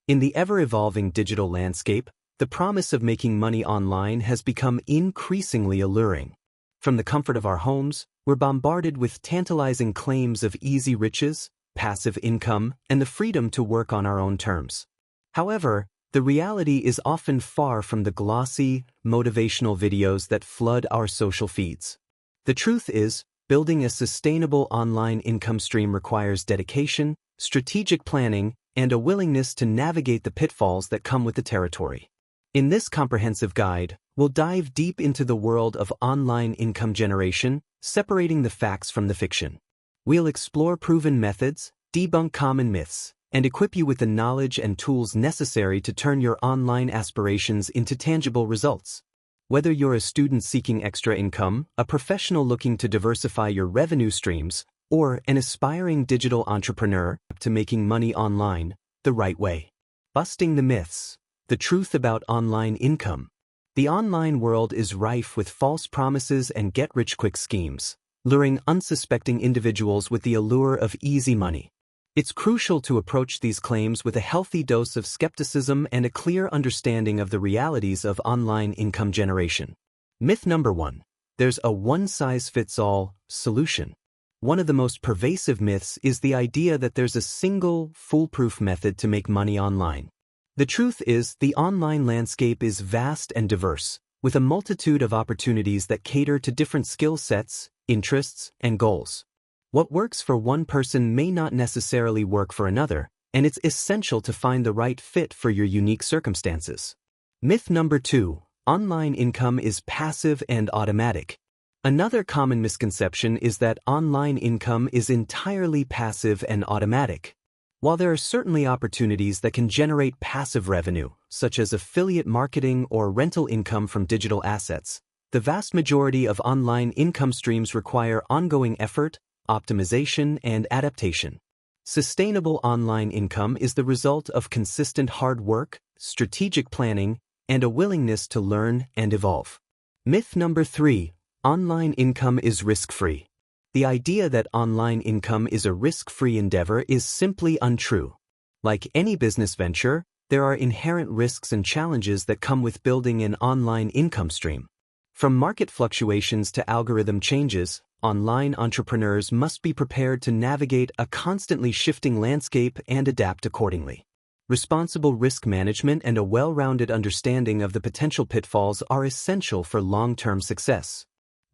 In the ever-evolving digital landscape, the promise of making money online has become increasingly alluring. From the comfort of our homes, we're bombarded with tantalizing claims of easy riches, passive income, and the freedom to work on our own terms. However, the reality is often far from the glossy, motivational videos that flood our social feeds. The truth is, building a sustainable online income stream requires dedication, strategic planning, and a willingness to navigate the pitfalls that come with the territory. In this comprehensive guide, we'll dive deep into the world of online income generation, separating the facts from the fiction. We'll explore proven methods, debunk common myths, and equip you with the knowledge and tools necessary to turn your online aspirations into tangible results. Whether you're a student seeking extra income, a professional looking to diversify your revenue streams, or an aspiring digital entrepreneur to making money online the right way. Busting the myths. The truth about online income. The online world is rife with false promises and get-rich-quick schemes, luring unsuspecting individuals with the allure of easy money. It's crucial to approach these claims with a healthy dose of skepticism and a clear understanding of the realities of online income generation. Myth number 1. There's a one-size-fits-all solution. One of the most pervasive myths is the idea that there's a single, foolproof method to make money online. The truth is, the online landscape is vast and diverse, with a multitude of opportunities that cater to different skill sets, interests, and goals. What works for one person may not necessarily work for another, and it's essential to find the right fit for your unique circumstances. Myth number 2. Online income is passive and automatic. Another common misconception is that online income is entirely passive and automatic. While there are certainly opportunities that can generate passive revenue, such as affiliate marketing or rental income from digital assets, the vast majority of online income streams require ongoing effort, optimization, and adaptation. Sustainable online income is the result of consistent hard work, strategic planning, and a willingness to learn and evolve. Myth number 3. Online income is risk-free. The idea that online income is a risk-free endeavor is simply untrue. Like any business venture, there are inherent risks and challenges that come with building an online income stream. From market fluctuations to algorithm changes, online entrepreneurs must be prepared to navigate a constantly shifting landscape and adapt accordingly. Responsible risk management and a well-rounded understanding of the potential pitfalls are essential for long-term success.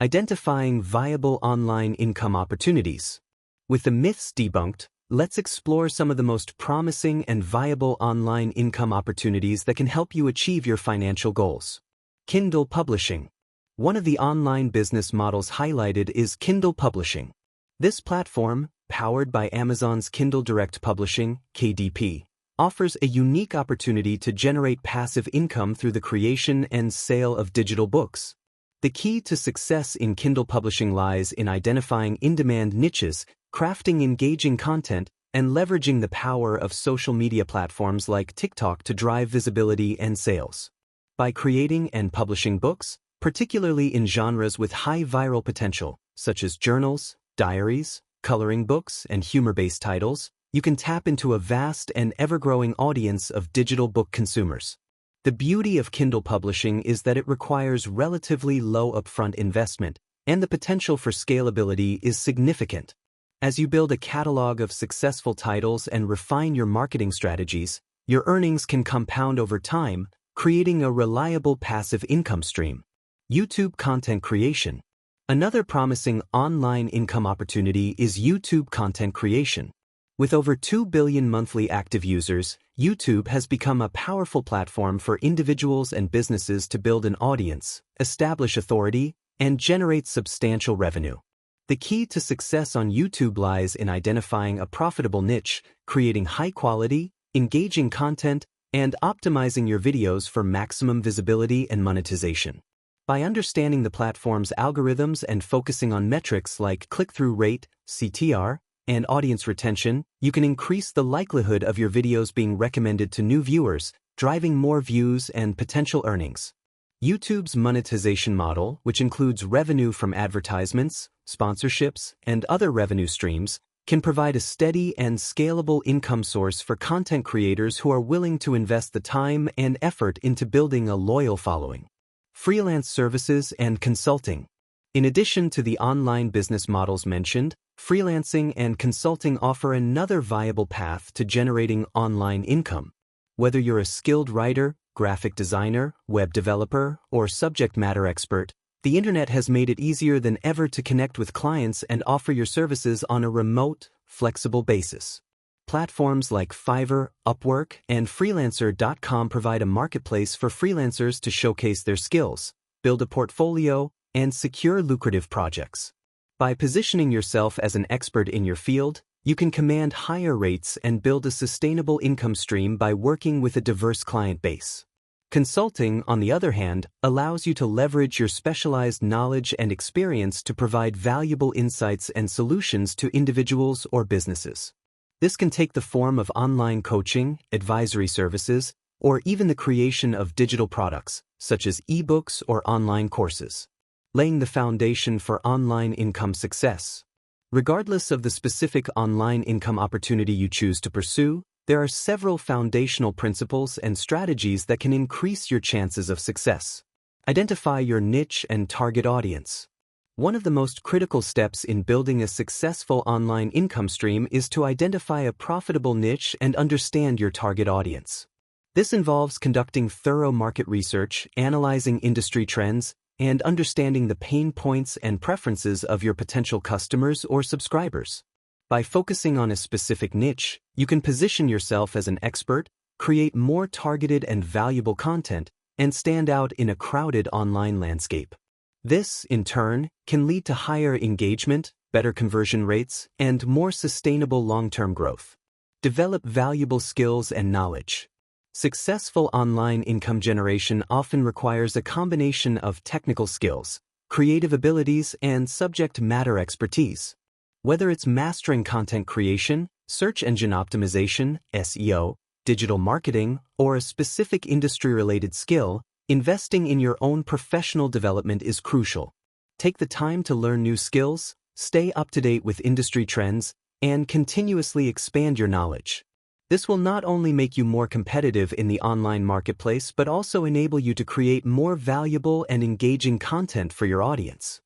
Identifying viable online income opportunities. With the myths debunked, let's explore some of the most promising and viable online income opportunities that can help you achieve your financial goals. Kindle Publishing. One of the online business models highlighted is Kindle Publishing. This platform, powered by Amazon's Kindle Direct Publishing, KDP, offers a unique opportunity to generate passive income through the creation and sale of digital books. The key to success in Kindle Publishing lies in identifying in-demand niches, crafting engaging content, and leveraging the power of social media platforms like TikTok to drive visibility and sales. By creating and publishing books, particularly in genres with high viral potential, such as journals, diaries, coloring books, and humor-based titles, you can tap into a vast and ever-growing audience of digital book consumers. The beauty of Kindle Publishing is that it requires relatively low upfront investment, and the potential for scalability is significant. As you build a catalog of successful titles and refine your marketing strategies, your earnings can compound over time, creating a reliable passive income stream. YouTube content creation. Another promising online income opportunity is YouTube content creation. With over 2 billion monthly active users, YouTube has become a powerful platform for individuals and businesses to build an audience, establish authority, and generate substantial revenue. The key to success on YouTube lies in identifying a profitable niche, creating high-quality, engaging content, and optimizing your videos for maximum visibility and monetization. By understanding the platform's algorithms and focusing on metrics like click-through rate, CTR, and audience retention, you can increase the likelihood of your videos being recommended to new viewers, driving more views and potential earnings. YouTube's monetization model, which includes revenue from advertisements, sponsorships, and other revenue streams, can provide a steady and scalable income source for content creators who are willing to invest the time and effort into building a loyal following. Freelance services and consulting. In addition to the online business models mentioned, freelancing and consulting offer another viable path to generating online income. Whether you're a skilled writer, graphic designer, web developer, or subject matter expert, the internet has made it easier than ever to connect with clients and offer your services on a remote, flexible basis. Platforms like Fiverr, Upwork, and Freelancer.com provide a marketplace for freelancers to showcase their skills, build a portfolio, and secure lucrative projects. By positioning yourself as an expert in your field, you can command higher rates and build a sustainable income stream by working with a diverse client base. Consulting, on the other hand, allows you to leverage your specialized knowledge and experience to provide valuable insights and solutions to individuals or businesses. This can take the form of online coaching, advisory services, or even the creation of digital products, such as ebooks or online courses, laying the foundation for online income success. Regardless of the specific online income opportunity you choose to pursue, there are several foundational principles and strategies that can increase your chances of success. Identify your niche and target audience. One of the most critical steps in building a successful online income stream is to identify a profitable niche and understand your target audience. This involves conducting thorough market research, analyzing industry trends, and understanding the pain points and preferences of your potential customers or subscribers. By focusing on a specific niche, you can position yourself as an expert, create more targeted and valuable content, and stand out in a crowded online landscape. This, in turn, can lead to higher engagement, better conversion rates, and more sustainable long-term growth. Develop valuable skills and knowledge. Successful online income generation often requires a combination of technical skills, creative abilities, and subject matter expertise. Whether it's mastering content creation, search engine optimization, SEO, digital marketing, or a specific industry-related skill, investing in your own professional development is crucial. Take the time to learn new skills, stay up to date with industry trends, and continuously expand your knowledge. This will not only make you more competitive in the online marketplace but also enable you to create more valuable and engaging content for your audience.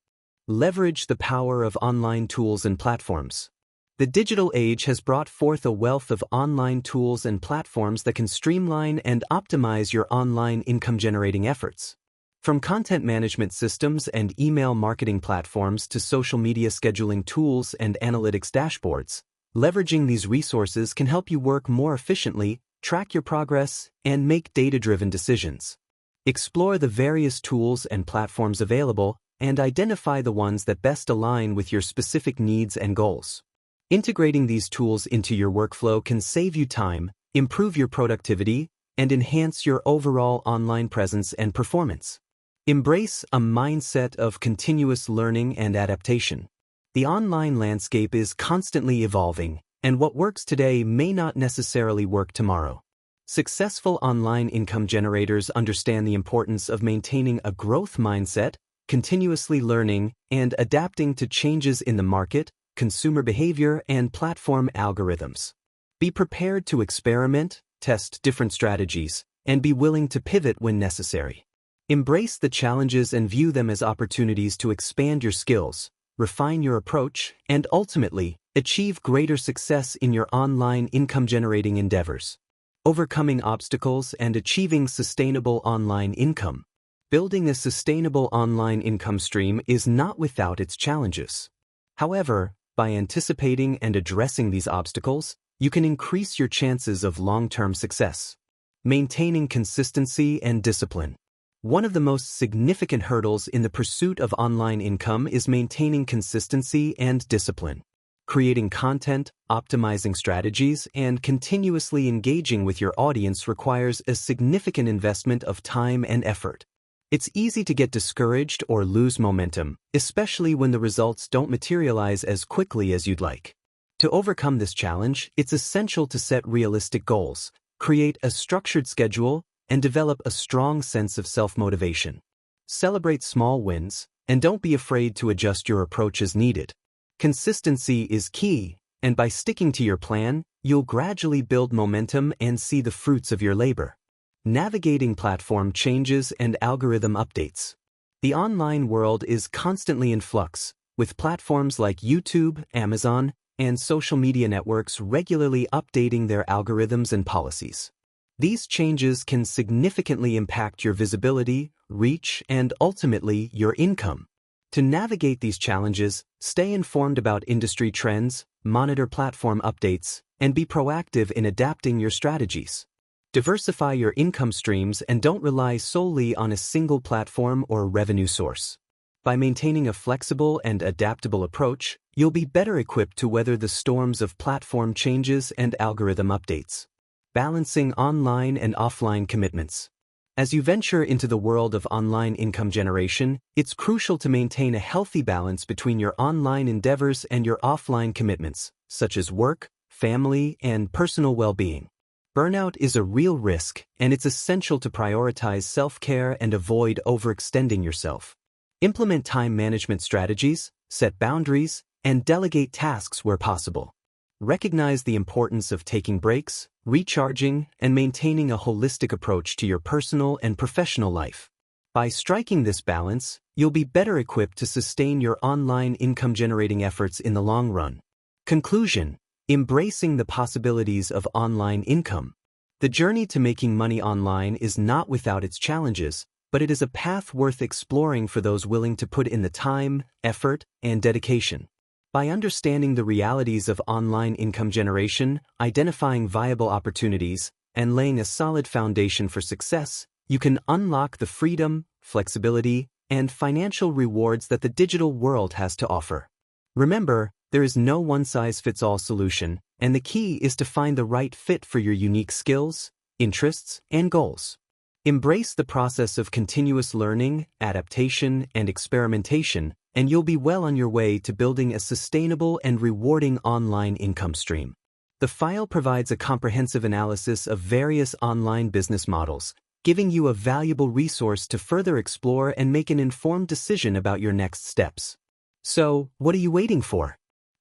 Leverage the power of online tools and platforms. The digital age has brought forth a wealth of online tools and platforms that can streamline and optimize your online income-generating efforts. From content management systems and email marketing platforms to social media scheduling tools and analytics dashboards, leveraging these resources can help you work more efficiently, track your progress, and make data-driven decisions. Explore the various tools and platforms available and identify the ones that best align with your specific needs and goals. Integrating these tools into your workflow can save you time, improve your productivity, and enhance your overall online presence and performance. Embrace a mindset of continuous learning and adaptation. The online landscape is constantly evolving, and what works today may not necessarily work tomorrow. Successful online income generators understand the importance of maintaining a growth mindset, continuously learning, and adapting to changes in the market, consumer behavior, and platform algorithms. Be prepared to experiment, test different strategies, and be willing to pivot when necessary. Embrace the challenges and view them as opportunities to expand your skills, refine your approach, and ultimately, achieve greater success in your online income-generating endeavors. Overcoming obstacles and achieving sustainable online income. Building a sustainable online income stream is not without its challenges. However, by anticipating and addressing these obstacles, you can increase your chances of long-term success. Maintaining consistency and discipline. One of the most significant hurdles in the pursuit of online income is maintaining consistency and discipline. Creating content, optimizing strategies, and continuously engaging with your audience requires a significant investment of time and effort. It's easy to get discouraged or lose momentum, especially when the results don't materialize as quickly as you'd like. To overcome this challenge, it's essential to set realistic goals, create a structured schedule, and develop a strong sense of self-motivation. Celebrate small wins, and don't be afraid to adjust your approach as needed. Consistency is key, And by sticking to your plan, you'll gradually build momentum and see the fruits of your labor. Navigating platform changes and algorithm updates. The online world is constantly in flux, with platforms like YouTube, Amazon, and social media networks regularly updating their algorithms and policies. These changes can significantly impact your visibility, reach, and ultimately your income. To navigate these challenges, stay informed about industry trends, monitor platform updates, and be proactive in adapting your strategies. Diversify your income streams and don't rely solely on a single platform or revenue source. By maintaining a flexible and adaptable approach, you'll be better equipped to weather the storms of platform changes and algorithm updates. Balancing online and offline commitments. As you venture into the world of online income generation, it's crucial to maintain a healthy balance between your online endeavors and your offline commitments, such as work, family, and personal well-being. Burnout is a real risk, and it's essential to prioritize self-care and avoid overextending yourself. Implement time management strategies, set boundaries, and delegate tasks where possible. Recognize the importance of taking breaks, recharging, and maintaining a holistic approach to your personal and professional life. By striking this balance, you'll be better equipped to sustain your online income-generating efforts in the long run. Conclusion: embracing the possibilities of online income. The journey to making money online is not without its challenges, but it is a path worth exploring for those willing to put in the time, effort, and dedication. By understanding the realities of online income generation, identifying viable opportunities, and laying a solid foundation for success, you can unlock the freedom, flexibility, and financial rewards that the digital world has to offer. Remember, there is no one-size-fits-all solution, and the key is to find the right fit for your unique skills, interests, and goals. Embrace the process of continuous learning, adaptation, and experimentation, and you'll be well on your way to building a sustainable and rewarding online income stream. The file provides a comprehensive analysis of various online business models, giving you a valuable resource to further explore and make an informed decision about your next steps. So, what are you waiting for?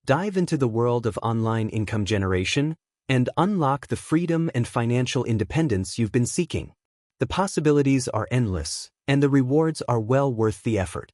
Dive into the world of online income generation and unlock the freedom and financial independence you've been seeking. The possibilities are endless, and the rewards are well worth the effort.